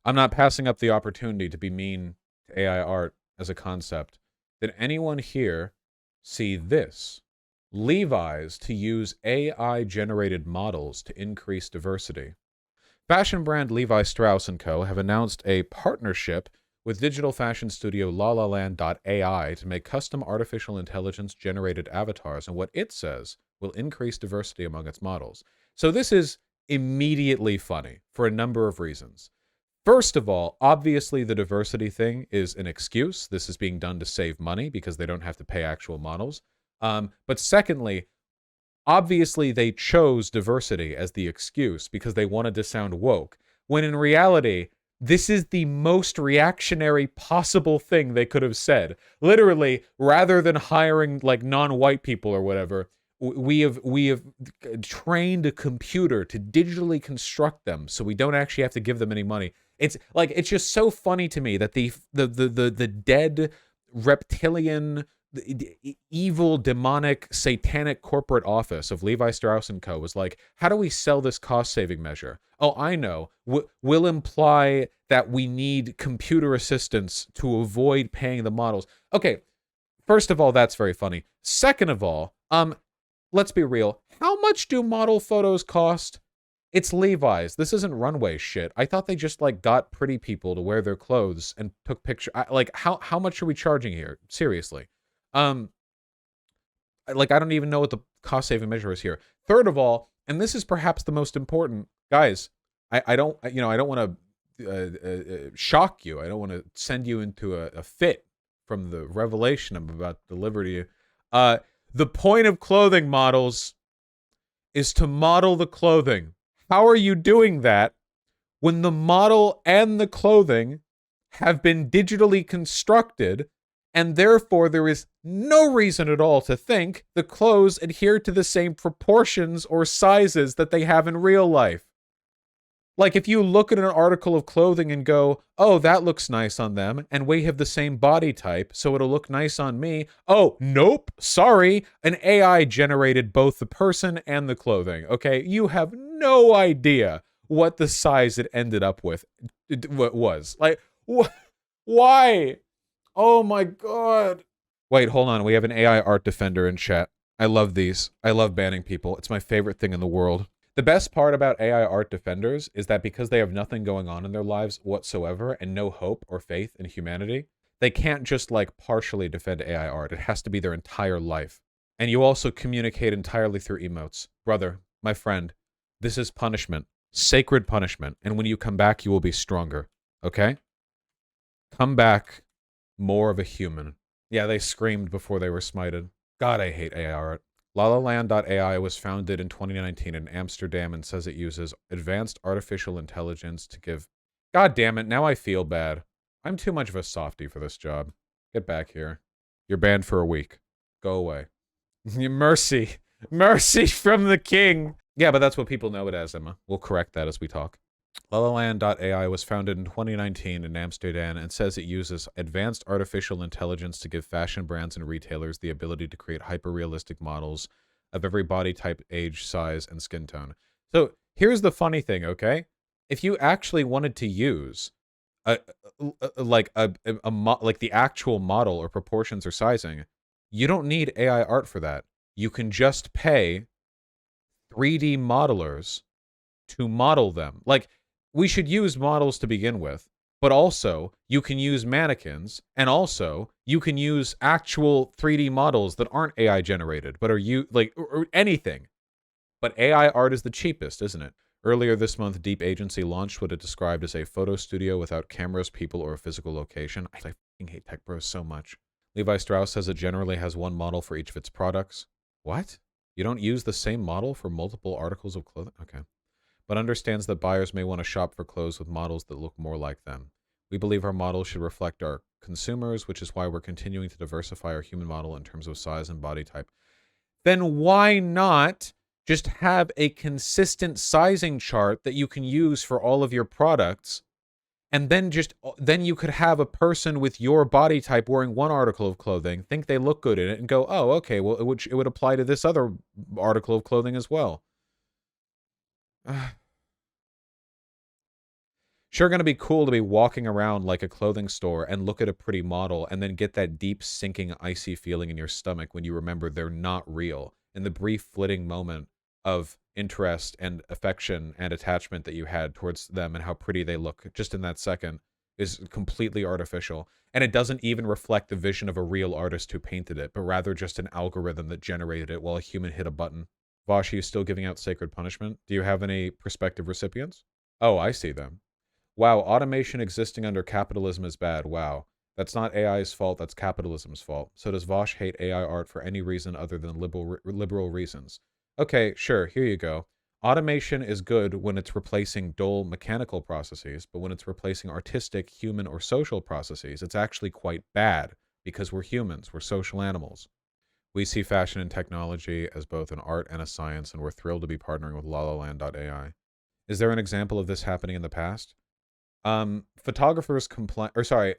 I'm not passing up the opportunity to be mean to AI art as a concept. Did anyone here see this? Levi's to use AI-generated models to increase diversity. Fashion brand Levi Strauss & Co. have announced a partnership with digital fashion studio Lalaland.ai to make custom artificial intelligence-generated avatars, and what it says will increase diversity among its models. So this is immediately funny for a number of reasons. First of all, obviously the diversity thing is an excuse. This is being done to save money because they don't have to pay actual models. But secondly, obviously they chose diversity as the excuse because they wanted to sound woke, when in reality, this is the most reactionary possible thing they could have said. Literally, rather than hiring like non-white people or whatever, we have trained a computer to digitally construct them so we don't actually have to give them any money. It's like, it's just so funny to me that the dead reptilian, evil, demonic, satanic corporate office of Levi Strauss & Co. was like, how do we sell this cost-saving measure? Oh, I know. We'll imply that we need computer assistance to avoid paying the models. Okay, first of all, that's very funny. Second of all, let's be real. How much do model photos cost? It's Levi's. This isn't runway shit. I thought they just like got pretty people to wear their clothes and took pictures. Like, how much are we charging here? Seriously. Um, like, I don't even know what the cost saving measure is here. Third of all, and this is perhaps the most important, guys, I don't, you know, I don't want to shock you. I don't want to send you into a fit from the revelation I'm about to deliver to you. The point of clothing models is to model the clothing. How are you doing that when the model and the clothing have been digitally constructed, and therefore there is no reason at all to think the clothes adhere to the same proportions or sizes that they have in real life? Like, if you look at an article of clothing and go, oh, that looks nice on them, and we have the same body type, so it'll look nice on me. Oh, nope, sorry. An AI generated both the person and the clothing, okay? You have no idea what the size it ended up with was. Like, why? Oh my god. Wait, hold on. We have an AI art defender in chat. I love these. I love banning people. It's my favorite thing in the world. The best part about AI art defenders is that because they have nothing going on in their lives whatsoever and no hope or faith in humanity, they can't just like partially defend AI art. It has to be their entire life. And you also communicate entirely through emotes. Brother, my friend, this is punishment. Sacred punishment. And when you come back, you will be stronger. Okay? Come back more of a human. Yeah, they screamed before they were smited. God, I hate AI art. Lalaland.ai was founded in 2019 in Amsterdam and says it uses advanced artificial intelligence to give... God damn it, now I feel bad. I'm too much of a softie for this job. Get back here. You're banned for a week. Go away. Mercy. Mercy from the king. Yeah, but that's what people know it as, Emma. We'll correct that as we talk. Lalaland.ai was founded in 2019 in Amsterdam and says it uses advanced artificial intelligence to give fashion brands and retailers the ability to create hyper-realistic models of every body type, age, size, and skin tone. So here's the funny thing, okay? If you actually wanted to use like the actual model or proportions or sizing, you don't need AI art for that. You can just pay 3D modelers to model them. Like, we should use models to begin with, but also you can use mannequins, and also you can use actual 3D models that aren't AI generated, but are you like or anything. But AI art is the cheapest, isn't it? Earlier this month, Deep Agency launched what it described as a photo studio without cameras, people, or a physical location. I fucking hate tech bros so much. Levi Strauss says it generally has one model for each of its products. What? You don't use the same model for multiple articles of clothing? Okay. But understands that buyers may want to shop for clothes with models that look more like them. We believe our models should reflect our consumers, which is why we're continuing to diversify our human model in terms of size and body type. Then why not just have a consistent sizing chart that you can use for all of your products, and then you could have a person with your body type wearing one article of clothing, think they look good in it, and go, oh, okay, well, it would apply to this other article of clothing as well. Sure, going to be cool to be walking around like a clothing store and look at a pretty model and then get that deep, sinking, icy feeling in your stomach when you remember they're not real. And the brief, flitting moment of interest and affection and attachment that you had towards them and how pretty they look just in that second is completely artificial. And it doesn't even reflect the vision of a real artist who painted it, but rather just an algorithm that generated it while a human hit a button. Vaush, are you still giving out sacred punishment? Do you have any prospective recipients? Oh, I see them. Wow, automation existing under capitalism is bad. Wow. That's not AI's fault, that's capitalism's fault. So does Vaush hate AI art for any reason other than liberal reasons? Okay, sure, here you go. Automation is good when it's replacing dull mechanical processes, but when it's replacing artistic, human, or social processes, it's actually quite bad because we're humans, we're social animals. We see fashion and technology as both an art and a science, and we're thrilled to be partnering with Lalaland.ai. Is there an example of this happening in the past? Photographers complain, or sorry,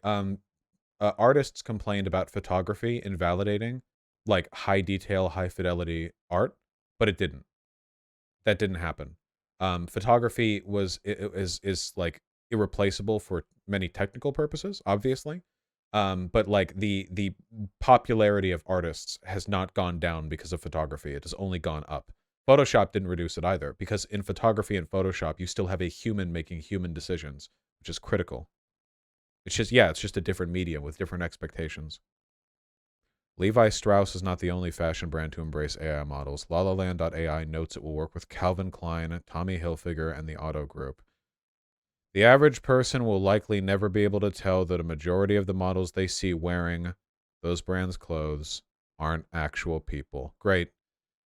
artists complained about photography invalidating like high detail, high fidelity art, but it didn't. That didn't happen. Photography is like irreplaceable for many technical purposes, obviously. But like the popularity of artists has not gone down because of photography. It has only gone up. Photoshop didn't reduce it either, because in photography and Photoshop, you still have a human making human decisions, which is critical. It's just, yeah, it's just a different medium with different expectations. Levi Strauss is not the only fashion brand to embrace AI models. Lalaland.ai notes it will work with Calvin Klein, Tommy Hilfiger, and the Auto Group. The average person will likely never be able to tell that a majority of the models they see wearing those brands' clothes aren't actual people. Great.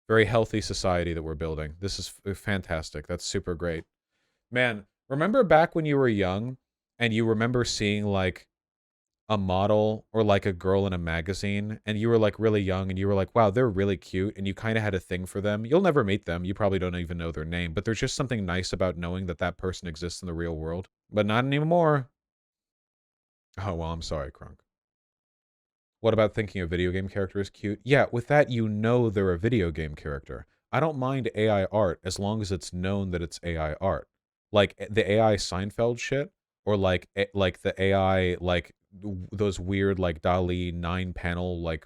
Very healthy society that we're building. This is fantastic. That's super great. Man, remember back when you were young and you remember seeing like a model or like a girl in a magazine and you were like really young and you were like, wow, they're really cute, and you kind of had a thing for them. You'll never meet them. You probably don't even know their name, but there's just something nice about knowing that that person exists in the real world. But not anymore. Oh, well, I'm sorry, Crunk. What about thinking a video game character is cute? Yeah, with that, you know they're a video game character. I don't mind AI art as long as it's known that it's AI art. Like the AI Seinfeld shit, or like like the AI like those weird like DALL-E 9-panel like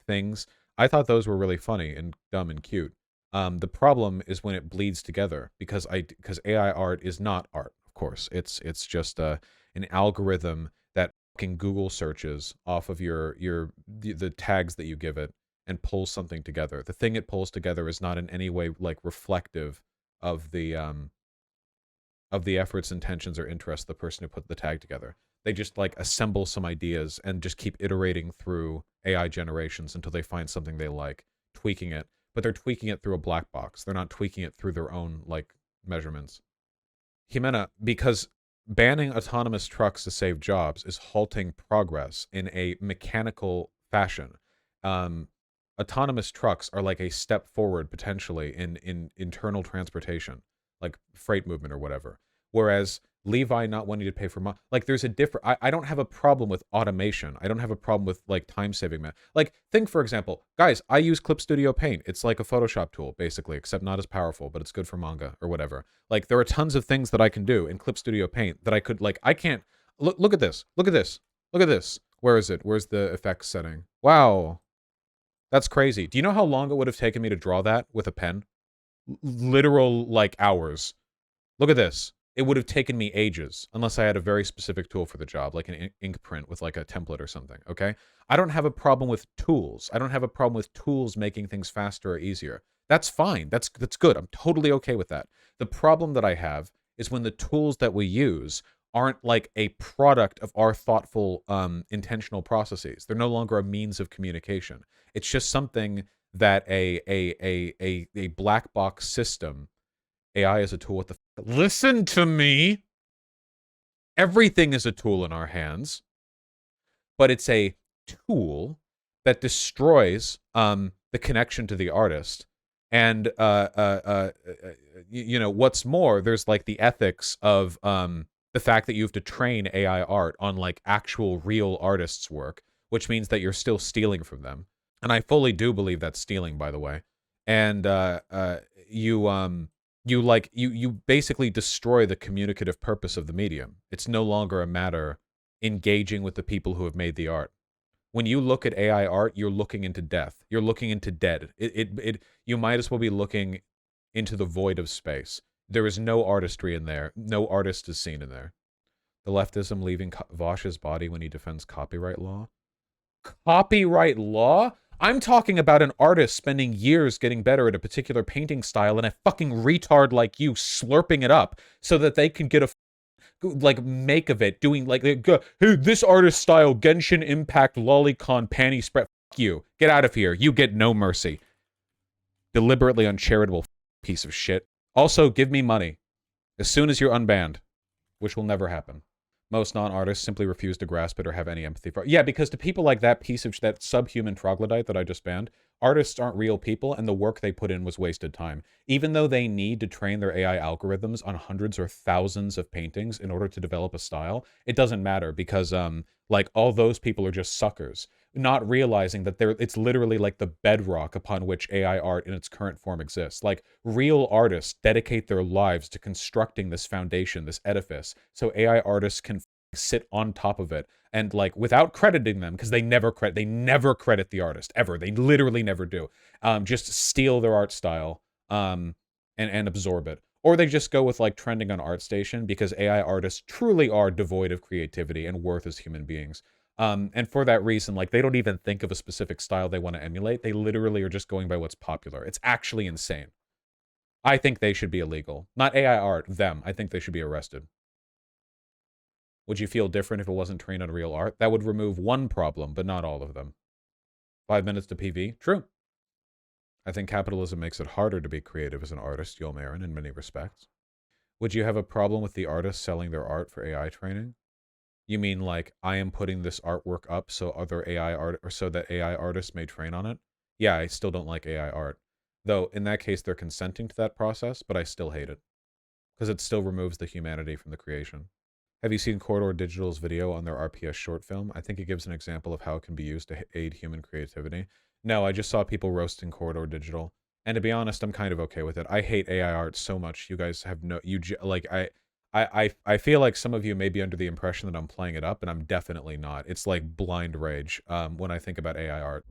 things. I thought those were really funny and dumb and cute. The problem is when it bleeds together, because AI art is not art. Of course, it's just an algorithm that fucking Google searches off of the tags that you give it and pulls something together. The thing it pulls together is not in any way like reflective of the efforts, intentions, or interests of the person who put the tag together. They just like assemble some ideas and just keep iterating through AI generations until they find something they like, tweaking it. But they're tweaking it through a black box. They're not tweaking it through their own like measurements. Jimena, because banning autonomous trucks to save jobs is halting progress in a mechanical fashion. Autonomous trucks are like a step forward potentially in internal transportation, like freight movement or whatever. Whereas Levi not wanting to pay for like there's a different. I don't have a problem with automation. I don't have a problem with like time saving. Like think for example, guys, I use Clip Studio Paint. It's like a Photoshop tool basically, except not as powerful, but it's good for manga or whatever. Like there are tons of things that I can do in Clip Studio Paint that I could like. I can't look at this. Look at this. Look at this. Where is it? Where's the effects setting? Wow. That's crazy. Do you know how long it would have taken me to draw that with a pen? Literal, like, hours. Look at this. It would have taken me ages, unless I had a very specific tool for the job, like an ink print with, like, a template or something, okay? I don't have a problem with tools. I don't have a problem with tools making things faster or easier. That's fine. That's good. I'm totally okay with that. The problem that I have is when the tools that we use aren't like a product of our thoughtful, intentional processes. They're no longer a means of communication. It's just something that a black box system. AI is a tool. What the listen to me. Everything is a tool in our hands, but it's a tool that destroys the connection to the artist. And you know what's more, there's like the ethics of the fact that you have to train AI art on like actual real artists' work, which means that you're still stealing from them. And I fully do believe that's stealing, by the way. And you You basically destroy the communicative purpose of the medium. It's no longer a matter engaging with the people who have made the art. When you look at AI art, you're looking into death. You're looking into dead. You might as well be looking into the void of space. There is no artistry in there. No artist is seen in there. The leftism leaving Vaush's body when he defends copyright law. Copyright law? I'm talking about an artist spending years getting better at a particular painting style and a fucking retard like you slurping it up so that they can get a make of it, doing hey, this artist style, Genshin Impact, lolicon, panty spread. Fuck you. Get out of here. You get no mercy. Deliberately uncharitable piece of shit. Also, give me money as soon as you're unbanned, which will never happen. Most non-artists simply refuse to grasp it or have any empathy for it. Yeah, because to people like that piece of that subhuman troglodyte that I just banned, artists aren't real people, and the work they put in was wasted time. Even though they need to train their AI algorithms on hundreds or thousands of paintings in order to develop a style, it doesn't matter because, like, all those people are just suckers, not realizing that it's literally like the bedrock upon which AI art in its current form exists. Like, real artists dedicate their lives to constructing this foundation, this edifice, so AI artists can sit on top of it and, like, without crediting them, because they never credit the artist ever. They literally never do. Just steal their art style and absorb it. Or they just go with, like, trending on ArtStation because AI artists truly are devoid of creativity and worth as human beings. And for that reason, like, they don't even think of a specific style they want to emulate. They literally are just going by what's popular. It's actually insane. I think they should be illegal. Not AI art, them. I think they should be arrested. Would you feel different if it wasn't trained on real art? That would remove one problem, but not all of them. 5 minutes to PV? True. I think capitalism makes it harder to be creative as an artist, Yolmarin, in many respects. Would you have a problem with the artists selling their art for AI training? You mean like I am putting this artwork up so other AI art or so that AI artists may train on it? Yeah, I still don't like AI art. Though in that case they're consenting to that process, but I still hate it. Because it still removes the humanity from the creation. Have you seen Corridor Digital's video on their RPS short film? I think it gives an example of how it can be used to aid human creativity. No, I just saw people roasting Corridor Digital. And to be honest, I'm kind of okay with it. I hate AI art so much. You guys have no... I feel like some of you may be under the impression that I'm playing it up, and I'm definitely not. It's like blind rage when I think about AI art.